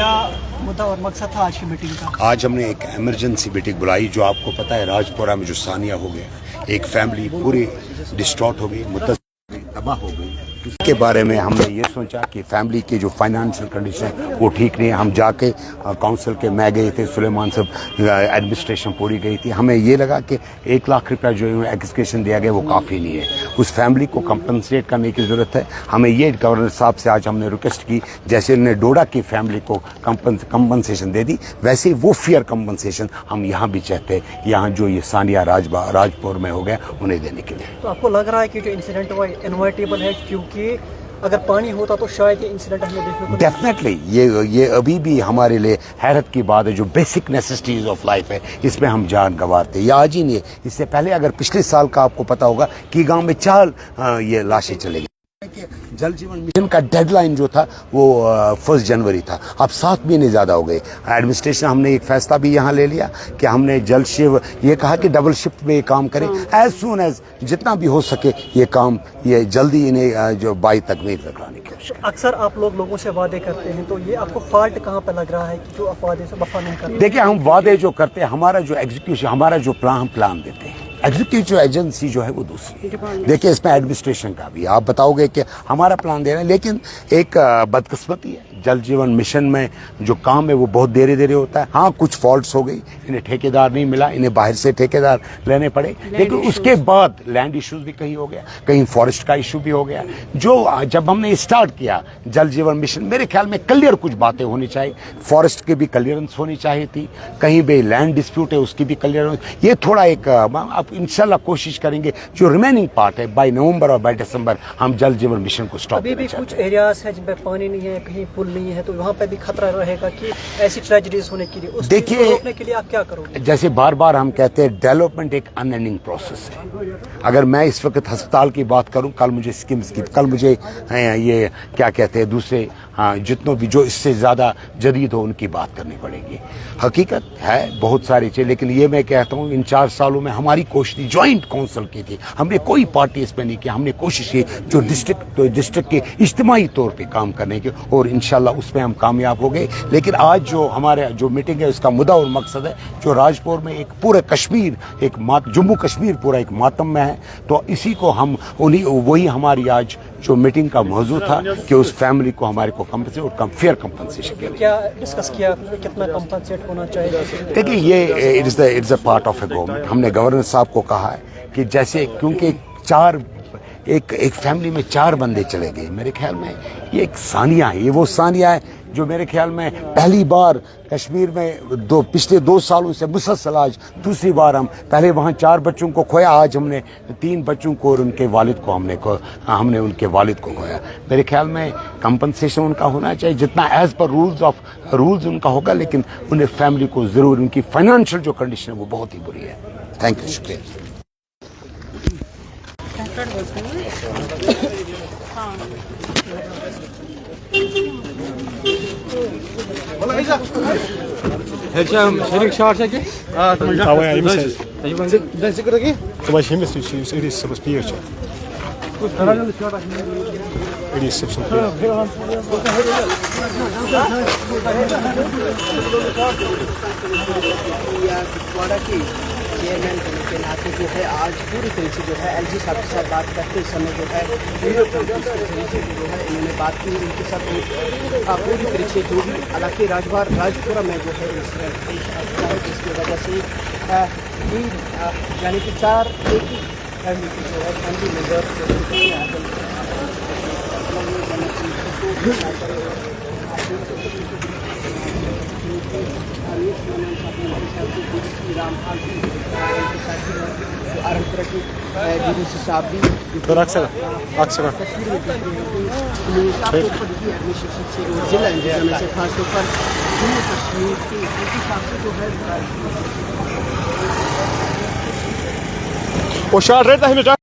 क्या मुद्दा और मकसद था आज की मीटिंग का? आज हमने एक इमरजेंसी मीटिंग बुलाई। जो आपको पता है राजपुरा में जो सानिया हो गया, एक फैमिली पूरी डिस्ट्रॉट हो गई, तबाह हो गई। इसके बारे में हमने ये सोचा कि फैमिली की जो फाइनेंशियल कंडीशन वो ठीक नहीं है। हम जाके काउंसिल के मैं गए थे, सुलेमान साहब एडमिनिस्ट्रेशन पूरी गई थी। हमें ये लगा कि 1 लाख रुपया जो एग्जीक्यूशन दिया गया वो काफ़ी नहीं है, उस फैमिली को कंपनसेट करने की ज़रूरत है। हमें ये गवर्नर साहब से आज हमने रिक्वेस्ट की, जैसे उन्होंने डोडा की फैमिली को कंपनसेशन दे दी, वैसे ही वो फेयर कंपनसेशन हम यहाँ भी चाहते हैं, यहाँ जो ये सानिया राजपुर में हो गया उन्हें देने के लिए। तो आपको लग रहा है कि जो इंसिडेंट हुआ इनवाइटेबल है, क्योंकि अगर पानी होता तो शायद ये इंसिडेंट हमें देखने को डेफिनेटली ये अभी भी हमारे लिए हैरत की बात है। जो बेसिक नेसेसिटीज ऑफ लाइफ है, इसमें हम जान गंवारते। ये आज ही नहीं है, इससे पहले अगर पिछले साल का आपको पता होगा कि गांव में 4 ये लाशें चले गई। जल जीवन मिशन का डेडलाइन जो था वो 1 जनवरी था, अब 7 महीने ज़्यादा हो गए। एडमिनिस्ट्रेशन हमने एक फैसला भी यहाँ ले लिया कि हमने जल शिव ये कहा कि डबल शिफ्ट में ये काम करें, एज सून एज जितना भी हो सके ये काम ये जल्दी इन्हें जो 22 तकमील कराने की कोशिश। अक्सर आप लोगों से वादे करते हैं, तो ये आपको फॉल्ट कहाँ पर लग रहा है कि जो वादे से वफा नहीं करते? देखिए, हम वादे जो करते हैं, हमारा जो एग्जीक्यूशन, हमारा जो प्लान देते हैं, एग्जीक्यूटिव एजेंसी जो है वो दूसरी है। देखिए, इसमें एडमिनिस्ट्रेशन का भी आप बताओगे कि हमारा प्लान दे रहे हैं, लेकिन एक बदकिस्मती है, जल जीवन मिशन में जो काम है वो बहुत देरी होता है। हाँ, कुछ फॉल्ट्स हो गई, इन्हें ठेकेदार नहीं मिला, इन्हें बाहर से ठेकेदार लेने पड़े, लेकिन उसके बाद लैंड इश्यूज भी कहीं हो गया, कहीं फॉरेस्ट का इशू भी हो गया। जो जब हमने स्टार्ट किया जल जीवन मिशन, मेरे ख्याल में क्लियर कुछ बातें होनी चाहिए, फॉरेस्ट की भी क्लियरेंस होनी चाहिए थी, कहीं भी लैंड डिस्प्यूट है उसकी भी क्लियरेंस। ये थोड़ा एक अब इंशाल्लाह कोशिश करेंगे जो रिमेनिंग पार्ट है बाय नवंबर और बाय दिसंबर हम जल जीवन मिशन को स्टॉप अभी भी कुछ एरियाज है जिन पे पानी नहीं है, कहीं पुल नहीं है, तो वहाँ पे भी खतरा रहेगा कि ऐसी ट्रेजेडीज होने के लिए। उस देखिए, रोकने के लिए आप क्या करोगे? जैसे बार बार हम कहते हैं, डेवलपमेंट एक अनएंडिंग प्रोसेस है। अगर मैं इस वक्त अस्पताल की बात करूं, कल मुझे स्कीम्स की, कल मुझे ये क्या कहते हैं दूसरे जितनों भी जो इससे ज़्यादा जदीद हो उनकी बात करनी पड़ेगी। हकीकत है बहुत सारी चीज़, लेकिन ये मैं कहता हूँ इन 4 सालों में हमारी कोशिश जॉइंट काउंसिल की थी, हमने कोई पार्टी इसमें नहीं किया, हमने कोशिश की जो डिस्ट्रिक्ट के इज्तिमाई तौर पे काम करने की, और इंशाल्लाह उसमें हम कामयाब हो गए। लेकिन आज जो हमारे जो मीटिंग है उसका मुद्दा और मकसद है, जो राजपुर में एक पूरे कश्मीर जम्मू कश्मीर पूरा एक मातम में है, तो इसी को हम वही हमारी आज जो मीटिंग का मौजू था कि उस फैमिली को हमारे को फेयर कंपनसेशन के लिए क्या डिस्कस किया, कितना कंपनसेट होना चाहिए? देखिए, ये it's a part of A government. हमने गवर्नर साहब को कहा है कि जैसे क्योंकि एक फैमिली में 4 बंदे चले गए, मेरे ख्याल में ये एक सानिया है, ये वो सानिया है जो मेरे ख्याल में पहली बार कश्मीर में पिछले 2 सालों से मुसलसल आज दूसरी बार हम पहले वहाँ 4 बच्चों को खोया, आज हमने 3 बच्चों को और उनके वालिद को हमने उनके वालिद को खोया। मेरे ख्याल में कंपनसेशन उनका होना चाहिए जितना एज पर रूल्स उनका होगा, लेकिन उन्हें फैमिली को ज़रूर, उनकी फाइनेंशियल जो कंडीशन है वो बहुत ही बुरी है। थैंक यू, शुक्रिया। Şerik çağırsa ki? Давай, я мисля. Ben sigara ki? Това ще мисля, че Ирис се възпиеше. Ирис се chairman होने के नाते जो है आज पूरी तरह से जो है एलजी साहब के साथ बात करते इस समय जो है वीडियो कॉन्फ्रेंस के जरिए से जो है इन्होंने बात की, उनके साथ पूरी तरह से जो भी हालांकि राजपुरा में जो है जिसकी वजह से यानी कि 4 एक ही फैमिली की जो है फैमिली मेंबर साहब भी अक्सर जिला इंतजामिया से खासतौर पर जम्मू कश्मीर के हिसाब से जो है O şahit